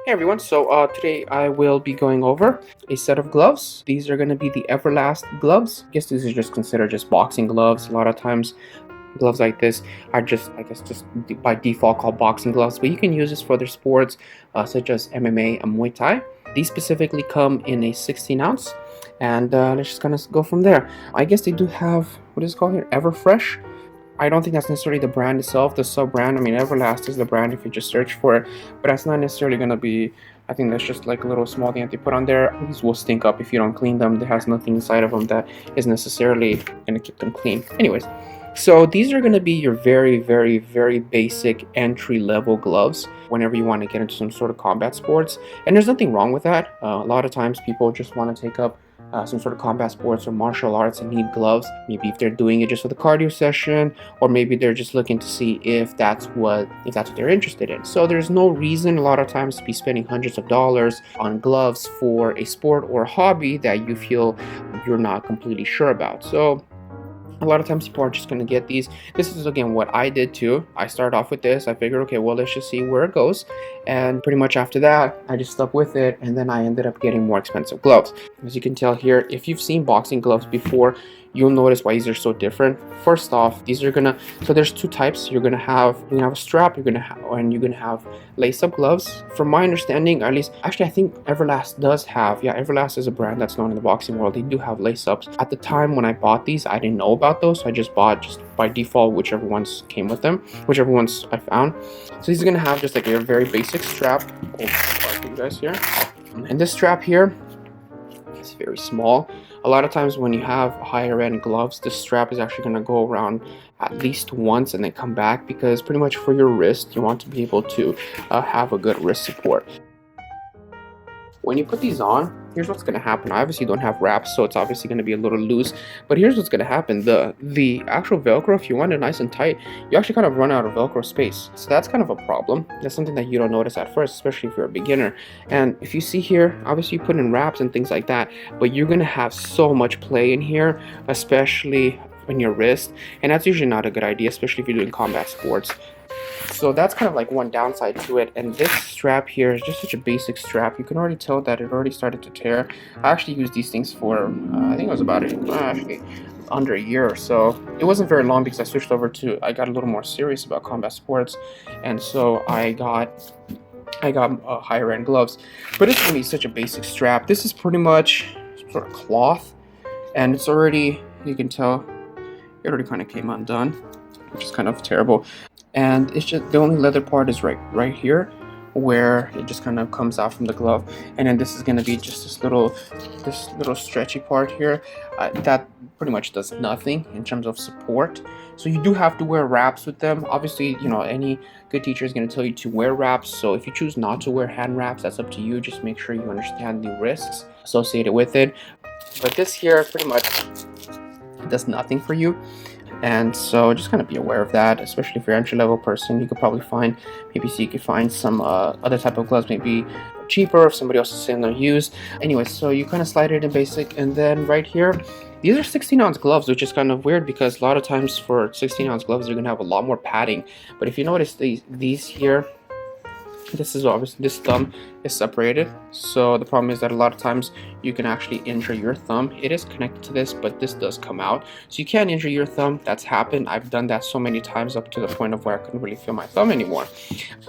Hey everyone, so today I will be going over a set of gloves. These are going to be the Everlast gloves. I guess these are just considered just boxing gloves. A lot of times gloves like this are just, just by default called boxing gloves, but you can use this for other sports such as MMA and Muay Thai. These specifically come in a 16 ounce, and let's just kind of go from there. I guess they do have, what is it called here? Everfresh. I don't think that's necessarily the brand itself, the sub-brand. I mean, Everlast is the brand if you just search for it, but that's not necessarily going to be, I think that's just like a little small thing that they put on there. These will stink up if you don't clean them. There has nothing inside of them that is necessarily going to keep them clean. Anyways, so these are going to be your very basic entry-level gloves whenever you want to get into some sort of combat sports. And there's nothing wrong with that. A lot of times people just want to take up some sort of combat sports or martial arts and need gloves. Maybe if they're doing it just for the cardio session, or maybe they're just looking to see if that's what they're interested in. So there's no reason a lot of times to be spending hundreds of dollars on gloves for a sport or a hobby that you feel you're not completely sure about. So a lot of times people are just going to get these. This is again what I did too. I started off with this. I figured, okay, well, let's just see where it goes. And pretty much after that, I just stuck with it. And then I ended up getting more expensive gloves. As you can tell here, if you've seen boxing gloves before, you'll notice why these are so different. First off, these are so there's two types. You're gonna have a strap, you're gonna have lace-up gloves. From my understanding, at least, actually I think Everlast does have, Everlast is a brand that's known in the boxing world. They do have lace-ups. At the time when I bought these, I didn't know about those, so I just bought by default whichever ones came with them, whichever ones I found. So these are gonna have just like a very basic strap. Oh, for you guys here. And this strap here, it's very small. A lot of times when you have higher end gloves, the strap is actually going to go around at least once and then come back, because pretty much for your wrist, you want to be able to have a good wrist support. When you put these on, here's what's going to happen. I obviously don't have wraps, so it's obviously going to be a little loose, but here's what's going to happen. The actual Velcro, if you want it nice and tight, you actually kind of run out of Velcro space. So that's kind of a problem. That's something that you don't notice at first, especially if you're a beginner. And if you see here, obviously you put in wraps and things like that, but you're going to have so much play in here, especially in your wrist, and that's usually not a good idea, especially if you're doing combat sports. So that's kind of like one downside to it. And this strap here is just such a basic strap. You can already tell that it already started to tear. I actually used these things for I think it was about under a year or so. It wasn't very long because I switched over I got a little more serious about combat sports, and so I got higher end gloves. But it's gonna be such a basic strap. This is pretty much sort of cloth, and it's already, you can tell it already kind of came undone, which is kind of terrible. And it's just the only leather part is right here, where it just kind of comes out from the glove. And then this is going to be just this little stretchy part here that pretty much does nothing in terms of support. So you do have to wear wraps with them. Obviously, any good teacher is going to tell you to wear wraps. So if you choose not to wear hand wraps, that's up to you. Just make sure you understand the risks associated with it. But this here pretty much does nothing for you. And so just kind of be aware of that, especially if you're an entry-level person. You could probably find, you could find some other type of gloves, maybe cheaper if somebody else is saying they're used. Anyway, so you kind of slide it in basic, and then right here, these are 16 ounce gloves, which is kind of weird because a lot of times for 16 ounce gloves, you're going to have a lot more padding. But if you notice these here, this is obviously, this thumb is separated. So the problem is that a lot of times you can actually injure your thumb. It is connected to this, but this does come out. So you can injure your thumb. That's happened. I've done that so many times up to the point of where I couldn't really feel my thumb anymore.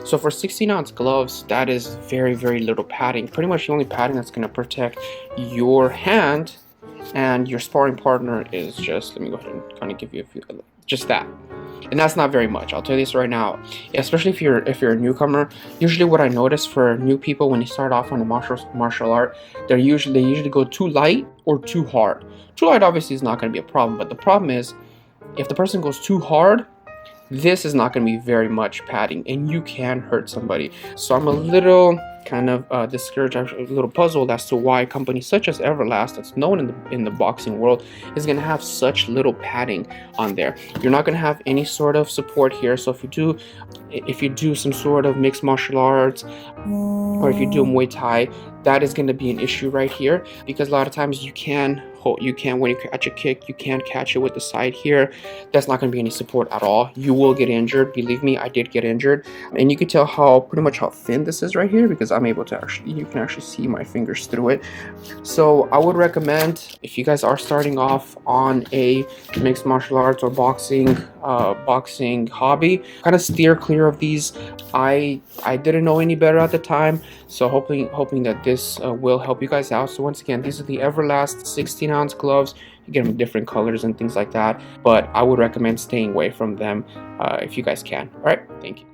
So for 16 ounce gloves, that is very little padding. Pretty much the only padding that's going to protect your hand and your sparring partner is just, let me go ahead and kind of give you a few, just that. And that's not very much. I'll tell you this right now, especially if you're a newcomer. Usually what I notice for new people when they start off on a martial art, they usually go too light or too hard. Too light obviously is not going to be a problem, but the problem is if the person goes too hard, this is not going to be very much padding and you can hurt somebody. So I'm a little kind of discouraged, actually a little puzzled as to why companies such as Everlast, that's known in the boxing world, is going to have such little padding on there. You're not going to have any sort of support here. So if you do some sort of mixed martial arts, or if you do Muay Thai, that is going to be an issue right here, because a lot of times you can you can't, when you catch a kick, you can't catch it with the side here. That's not going to be any support at all. You will get injured. Believe me, I did get injured. And you can tell how pretty much how thin this is right here, because I'm able to actually, you can actually see my fingers through it. So I would recommend, if you guys are starting off on a mixed martial arts or boxing hobby, kind of steer clear of these. I didn't know any better at the time, so hoping that this will help you guys out. So once again, these are the Everlast 16-ounce gloves. You get them in different colors and things like that, but I would recommend staying away from them if you guys can. All right, thank you.